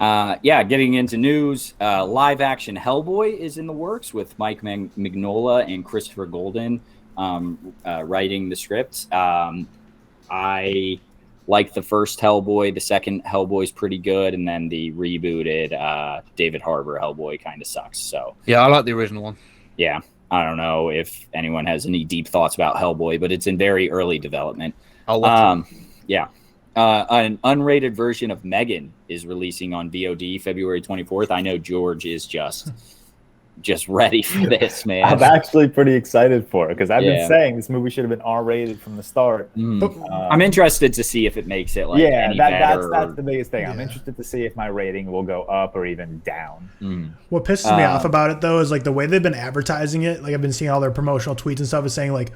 Getting into news, live action Hellboy is in the works with Mike Mignola and Christopher Golden writing the script. I like the first Hellboy. The second Hellboy is pretty good, and then the rebooted David Harbour Hellboy kind of sucks. So yeah, I like the original one. Yeah, I don't know if anyone has any deep thoughts about Hellboy, but it's in very early development. I'll watch it. Yeah. An unrated version of M3GAN is releasing on VOD February 24th. I know George is just ready for this, man. I'm actually pretty excited for it because I've been saying this movie should have been R-rated from the start. I'm interested to see if it makes it like any better. That's the biggest thing. I'm interested to see if my rating will go up or even down. What pisses me off about it though is like the way they've been advertising it. Like I've been seeing all their promotional tweets and stuff is saying like,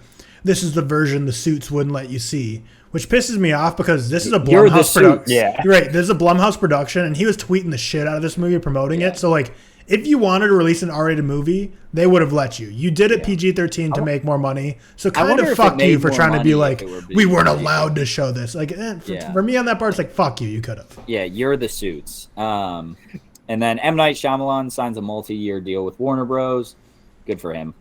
this is the version the suits wouldn't let you see, which pisses me off because this is a Blumhouse production. Yeah, right. This is a Blumhouse production, and he was tweeting the shit out of this movie, promoting it. So like, if you wanted to release an R-rated movie, they would have let you. You did it PG-13 to make more money. So kind of fuck you for trying to be like, we weren't allowed to show this. Like, for me on that part, it's like, fuck you. You could have. Yeah, you're the suits. And then M. Night Shyamalan signs a multi-year deal with Warner Bros. Good for him.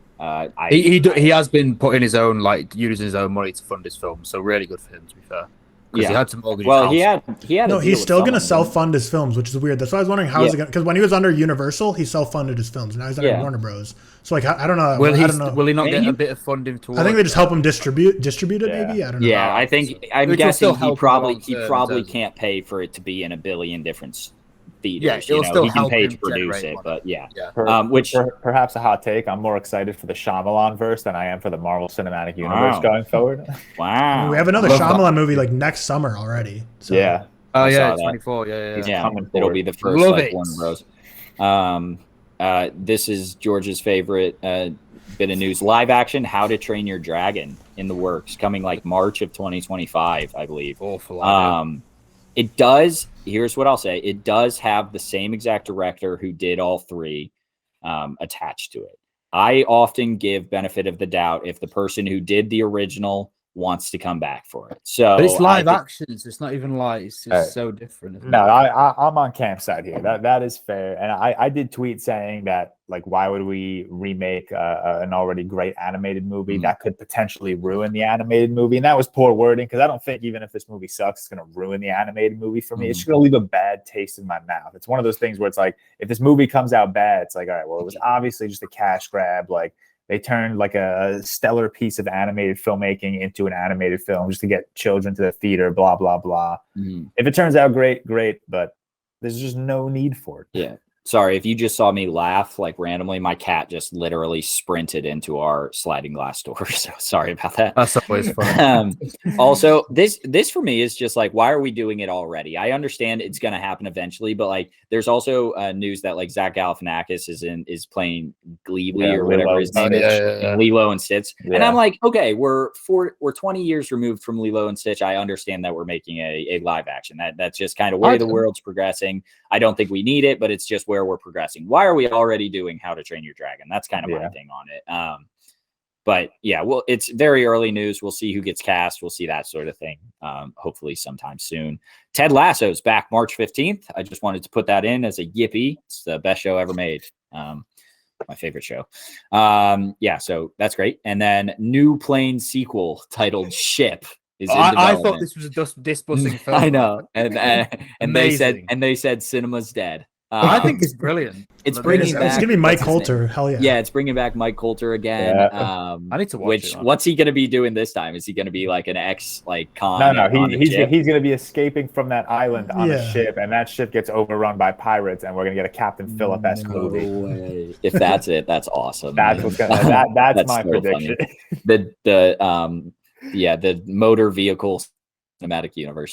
He has been putting his own, like, using his own money to fund his film, so really good for him, to be fair. Because he had to mortgage his house. he had. No, he's still going to self-fund his films, which is weird. That's why I was wondering how is it going. Because when he was under Universal, he self-funded his films. Now he's under Warner Bros. So like, I don't know. Will he not get a bit of funding towards? I think they just help him distribute it. Maybe I don't know. Yeah, I think I'm guessing he probably can't pay for it to be in a billion different theaters. Yeah, he can pay to produce it, but which perhaps a hot take. I'm more excited for the Shyamalan verse than I am for the Marvel Cinematic Universe going forward. Wow, we have another Shyamalan movie like next summer already. So. Yeah. Oh yeah, 24. Yeah. It'll be the first Warner Bros. This is George's favorite bit of news. Live action How to Train Your Dragon in the works, coming like March of 2025, I believe. It does. Here's what I'll say. It does have the same exact director who did all three attached to it. I often give benefit of the doubt if the person who did the original wants to come back for it. So but it's live action, so it's not even like it's just so different. No, I'm on Cam's side here. That is fair. And I did tweet saying that, like, why would we remake an already great animated movie that could potentially ruin the animated movie? And that was poor wording, because I don't think even if this movie sucks, it's going to ruin the animated movie for me. It's just going to leave a bad taste in my mouth. It's one of those things where it's like, if this movie comes out bad, it's like, all right, well, it was obviously just a cash grab. Like, they turned like a stellar piece of animated filmmaking into an animated film just to get children to the theater, blah, blah, blah. If it turns out great, but there's just no need for it. Yeah. Sorry, if you just saw me laugh like randomly, my cat just literally sprinted into our sliding glass door. So sorry about that. That's always fun. Also, this for me is just like, why are we doing it already? I understand it's going to happen eventually, but like, there's also news that like Zach Galifianakis is playing Gleebly or whatever his name is, Lilo and Stitch, and I'm like, okay, we're 20 years removed from Lilo and Stitch. I understand that we're making a live action. That's just kind of where the world's progressing. I don't think we need it, but it's just where we're progressing. Why are we already doing How to Train Your Dragon? That's kind of my thing on it. But yeah, well, it's very early news. We'll see who gets cast. We'll see that sort of thing. Hopefully sometime soon. Ted Lasso's back March 15th. I just wanted to put that in as a yippee. It's the best show ever made. My favorite show. So that's great. And then new plane sequel titled Ship. I thought this was a disbussing film. I know, and they said cinema's dead. I think it's brilliant. It's gonna be Mike Coulter. Hell yeah! Yeah, it's bringing back Mike Coulter again. Yeah. I need to watch it. What's he gonna be doing this time? Is he gonna be like an con? No. He's gonna be escaping from that island on a ship, and that ship gets overrun by pirates, and we're gonna get a Captain Phillip-esque movie. Way. If that's it, that's awesome. That's what's gonna. That's my prediction. The motor vehicle cinematic universe